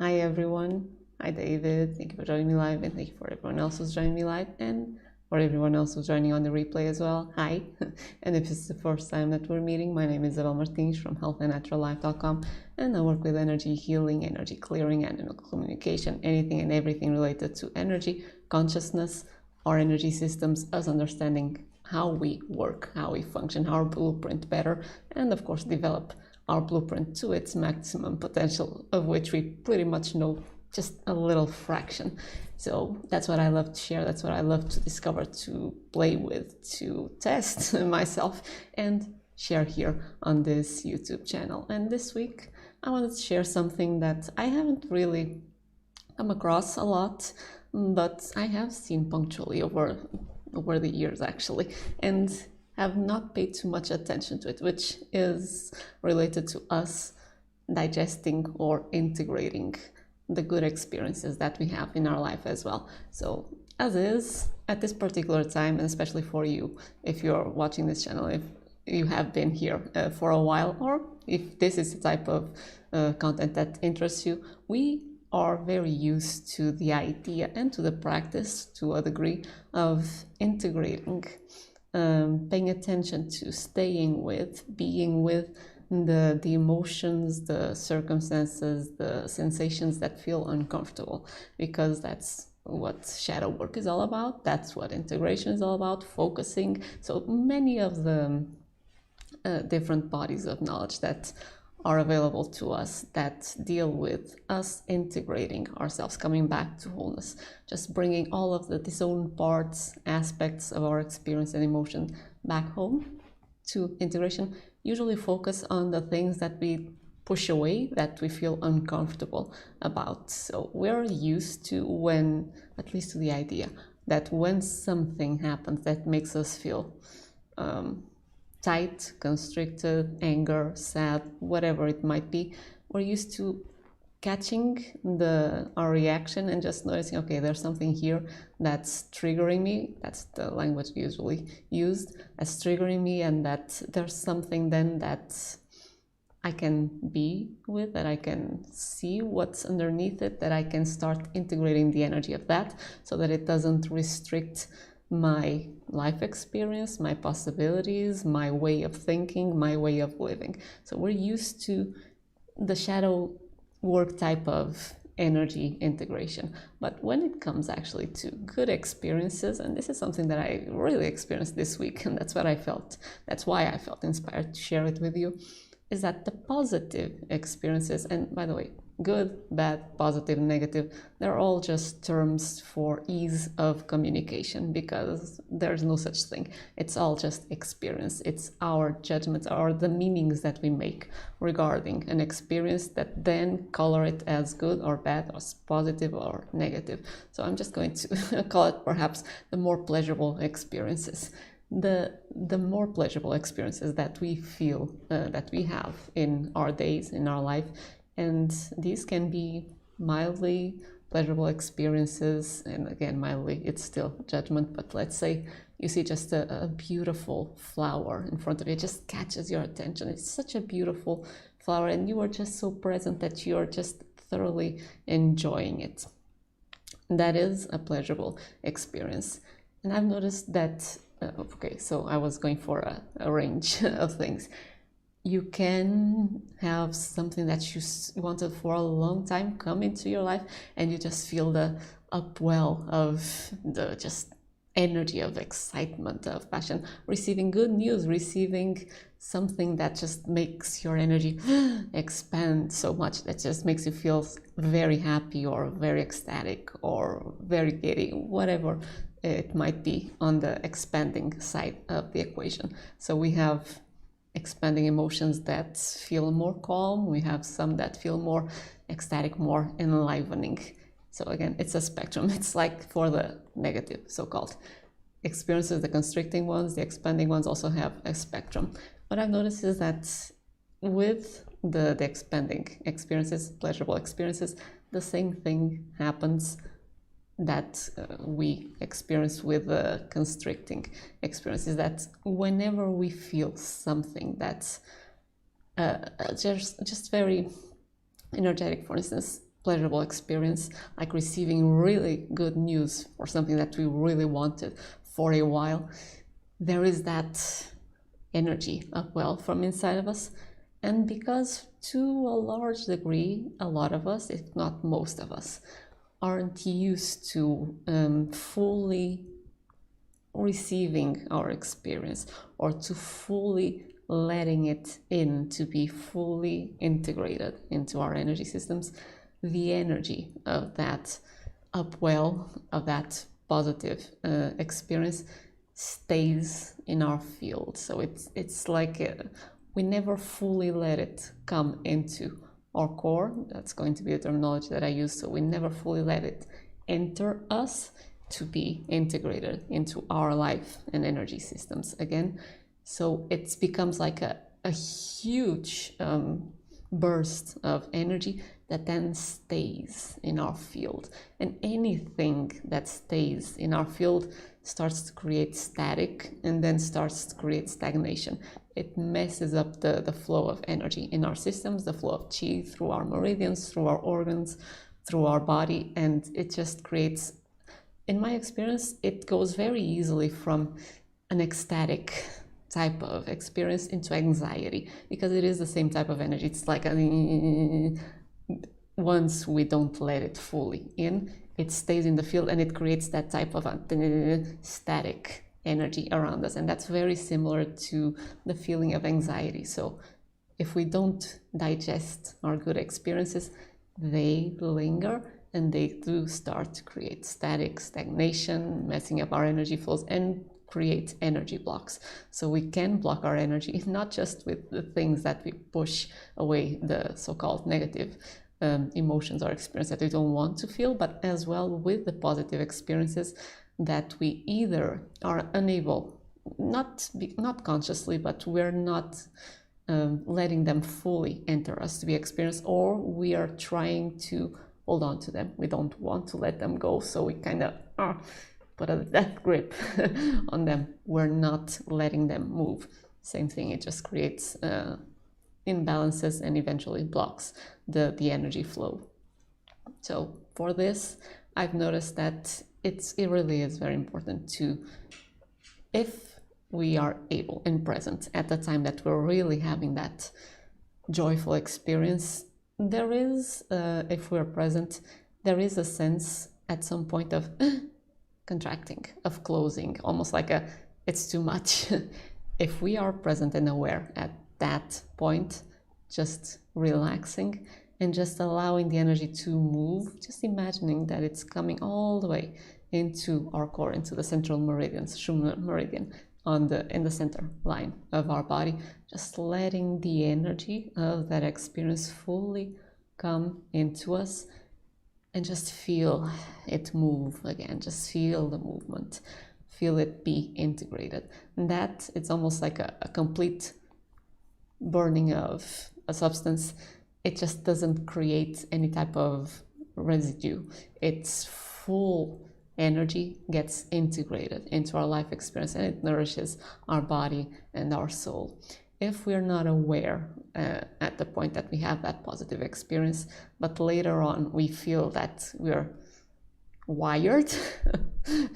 Hi everyone. Hi David. Thank you for joining me live, and thank you for everyone else who's joining me live, and for everyone else who's joining on the replay as well. Hi. And if it's the first time that we're meeting, my name is Isabel Martins from healthandnaturallife.com, and I work with energy healing, energy clearing, and communication, anything and everything related to energy, consciousness, our energy systems, us understanding how we work, how we function, our blueprint better, and of course develop our blueprint to its maximum potential, of which we pretty much know just a little fraction. So that's what I love to share. That's what I love to discover, to play with, to test myself, and share here on this YouTube channel. And this week, I wanted to share something that I haven't really come across a lot, but I have seen punctually over the years actually, and have not paid too much attention to it, which is related to us digesting or integrating the good experiences that we have in our life as well. So as is, at this particular time, and especially for you, if you're watching this channel, if you have been here for a while, or if this is the type of content that interests you, we are very used to the idea and to the practice, to a degree, of integrating, paying attention to, staying with, being with the emotions, the circumstances, the sensations that feel uncomfortable, because that's what shadow work is all about. That's what integration is all about, focusing. So many of the different bodies of knowledge that are available to us that deal with us integrating ourselves, coming back to wholeness, just bringing all of the disowned parts, aspects of our experience and emotion back home to integration, usually focus on the things that we push away, that we feel uncomfortable about. So we're used to, when, at least to the idea, that when something happens that makes us feel tight, constricted, anger, sad, whatever it might be, we're used to catching our reaction and just noticing, okay, there's something here that's triggering me. That's the language usually used, as triggering me, and that there's something then that I can be with, that I can see what's underneath it, that I can start integrating the energy of that so that it doesn't restrict my life experience, my possibilities, my way of thinking, my way of living. So we're used to the shadow work type of energy integration. But when it comes actually to good experiences, and this is something that I really experienced this week, and that's what I felt, that's why I felt inspired to share it with you, is that the positive experiences, and by the way, good, bad, positive, negative, they're all just terms for ease of communication, because there's no such thing. It's all just experience. It's our judgments or the meanings that we make regarding an experience that then color it as good or bad, or positive or negative. So I'm just going to call it perhaps the more pleasurable experiences. The more pleasurable experiences that we feel, that we have in our days, in our life, and these can be mildly pleasurable experiences, and again, mildly, it's still judgment, but let's say you see just a beautiful flower in front of you, it just catches your attention. It's such a beautiful flower, and you are just so present that you're just thoroughly enjoying it. That is a pleasurable experience. And I've noticed that okay, so I was going for a range of things. You can have something that you wanted for a long time come into your life, and you just feel the upwell of the just energy of excitement, of passion, receiving good news, receiving something that just makes your energy expand so much, that just makes you feel very happy or very ecstatic or very giddy, whatever it might be on the expanding side of the equation. So we have expanding emotions that feel more calm, we have some that feel more ecstatic, more enlivening. So again, it's a spectrum. It's like for the negative so-called experiences, the constricting ones, the expanding ones also have a spectrum. What I've noticed is that with the expanding experiences, pleasurable experiences, the same thing happens that we experience with the constricting experiences, that whenever we feel something that's just very energetic, for instance, pleasurable experience, like receiving really good news or something that we really wanted for a while, there is that energy up well from inside of us. And because to a large degree, a lot of us, if not most of us, aren't used to fully receiving our experience or to fully letting it in, to be fully integrated into our energy systems, the energy of that upwell, of that positive experience stays in our field. So it's like we never fully let it come into our core. That's going to be the terminology that I use. So we never fully let it enter us to be integrated into our life and energy systems again. So it becomes like a huge burst of energy that then stays in our field. And anything that stays in our field starts to create static and then starts to create stagnation. It messes up the flow of energy in our systems, the flow of chi through our meridians, through our organs, through our body, and it just creates, in my experience, it goes very easily from an ecstatic type of experience into anxiety, because it is the same type of energy. It's like once we don't let it fully in, it stays in the field and it creates that type of static energy around us. And that's very similar to the feeling of anxiety. So if we don't digest our good experiences, they linger and they do start to create static, stagnation, messing up our energy flows, and create energy blocks. So we can block our energy, not just with the things that we push away, the so-called negative emotions or experiences that we don't want to feel, but as well with the positive experiences that we either are unable, not consciously, but we're not letting them fully enter us to be experienced, or we are trying to hold on to them. We don't want to let them go, so we kind of put a death grip on them. We're not letting them move. Same thing, it just creates imbalances and eventually blocks the energy flow. So for this, I've noticed that it really is very important to, if we are able and present at the time that we're really having that joyful experience, there is, if we're present, there is a sense at some point of contracting, of closing, almost like it's too much. If we are present and aware at that point, just relaxing and just allowing the energy to move, just imagining that it's coming all the way into our core, into the central meridian, Shumna meridian, in the center line of our body, just letting the energy of that experience fully come into us, and just feel it move again. Just feel the movement, feel it be integrated. And that, it's almost like a complete burning of a substance. It just doesn't create any type of residue. Its full energy gets integrated into our life experience, and it nourishes our body and our soul. If we're not aware at the point that we have that positive experience, but later on we feel that we're wired,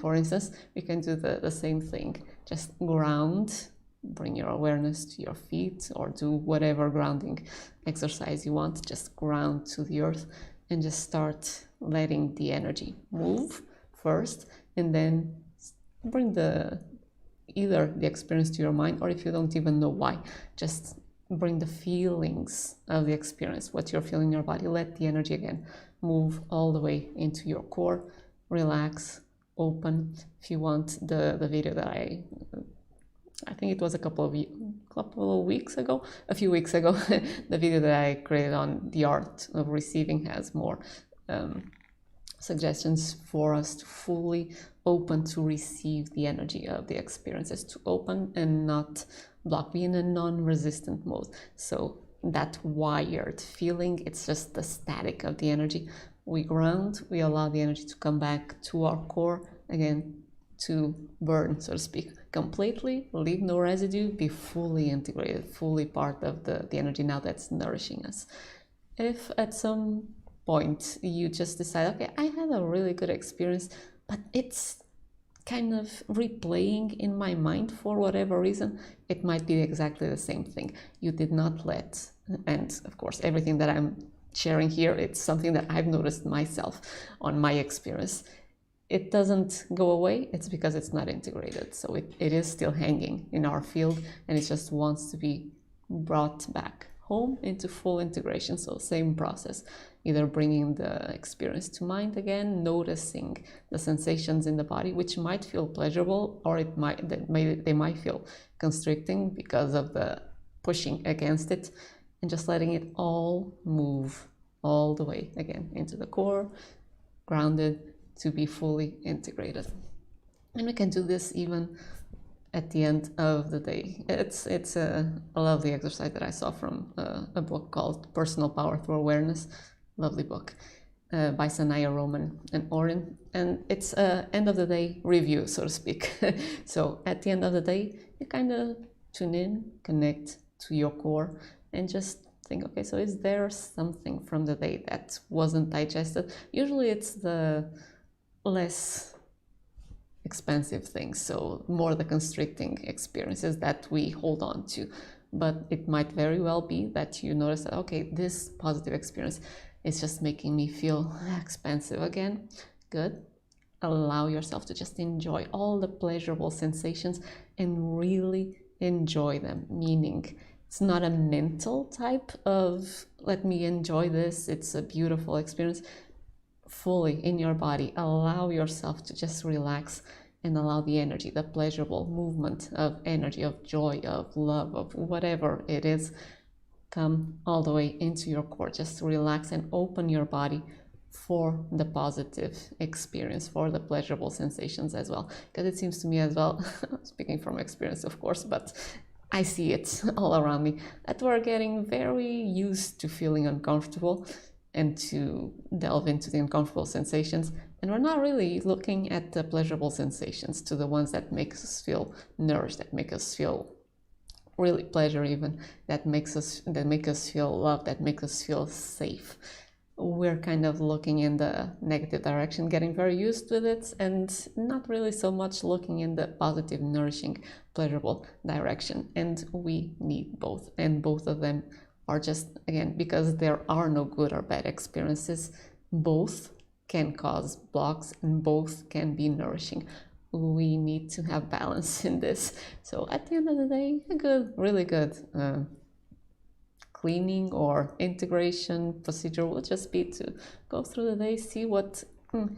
for instance, we can do the same thing. Just ground, bring your awareness to your feet, or do whatever grounding exercise you want. Just ground to the earth and just start letting the energy move first, and then bring either the experience to your mind, or if you don't even know why, just bring the feelings of the experience, what you're feeling in your body. Let the energy again move all the way into your core. Relax, open. If you want the video that I think it was a few weeks ago, the video that I created on the art of receiving has more suggestions for us to fully open to receive the energy of the experiences, to open and not block, be in a non-resistant mode. So that wired feeling, it's just the static of the energy. We ground, we allow the energy to come back to our core again, to burn, so to speak, completely, leave no residue, be fully integrated, fully part of the energy now that's nourishing us. If at some point you just decide, okay, I had a really good experience, but it's kind of replaying in my mind for whatever reason, it might be exactly the same thing. You did not let, and of course, everything that I'm sharing here, it's something that I've noticed myself on my experience. It doesn't go away, it's because it's not integrated. So it is still hanging in our field, and it just wants to be brought back home into full integration. So same process, either bringing the experience to mind again, noticing the sensations in the body, which might feel pleasurable, or they might feel constricting because of the pushing against it, and just letting it all move all the way again into the core, grounded, to be fully integrated. And we can do this even at the end of the day. It's a lovely exercise that I saw from a book called Personal Power Through Awareness. Lovely book by Sanaya Roman and Oren. And it's a end of the day review, so to speak. So at the end of the day, you kind of tune in, connect to your core, and just think, okay, so is there something from the day that wasn't digested? Usually it's the less expensive things, so more the constricting experiences that we hold on to. But it might very well be that you notice that, okay, this positive experience is just making me feel expansive again. Good. Allow yourself to just enjoy all the pleasurable sensations and really enjoy them, meaning it's not a mental type of let me enjoy this, it's a beautiful experience. Fully in your body, allow yourself to just relax and allow the energy, the pleasurable movement of energy, of joy, of love, of whatever it is, come all the way into your core. Just relax and open your body for the positive experience, for the pleasurable sensations as well. Because it seems to me as well, speaking from experience of course, but I see it all around me, that we're getting very used to feeling uncomfortable and to delve into the uncomfortable sensations, and we're not really looking at the pleasurable sensations, to the ones that make us feel nourished, that make us feel really pleasure, even that make us feel love, that make us feel safe. We're kind of looking in the negative direction, getting very used with it, and not really so much looking in the positive, nourishing, pleasurable direction. And we need both, and both of them are just, again, because there are no good or bad experiences, both can cause blocks and both can be nourishing. We need to have balance in this. So at the end of the day, a good, really good cleaning or integration procedure will just be to go through the day, see what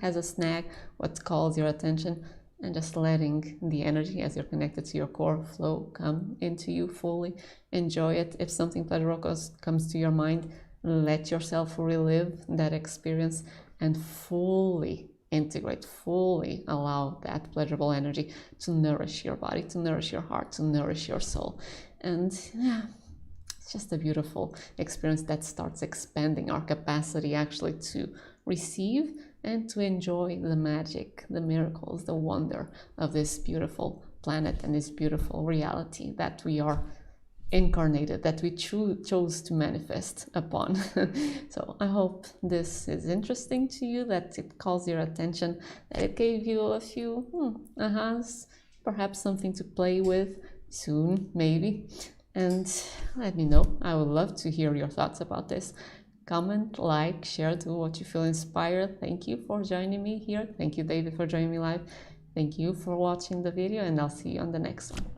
has a snag, what calls your attention, and just letting the energy, as you're connected to your core, flow, come into you fully. Enjoy it. If something pleasurable comes to your mind, let yourself relive that experience and fully integrate, fully allow that pleasurable energy to nourish your body, to nourish your heart, to nourish your soul. And yeah, it's just a beautiful experience that starts expanding our capacity actually to receive and to enjoy the magic, the miracles, the wonder of this beautiful planet and this beautiful reality that we are incarnated, that we chose to manifest upon. So I hope this is interesting to you, that it calls your attention, that it gave you a few ahas, perhaps something to play with soon, maybe. And let me know. I would love to hear your thoughts about this. Comment, like, share, do what you feel inspired. Thank you for joining me here. Thank you, David, for joining me live. Thank you for watching the video, and I'll see you on the next one.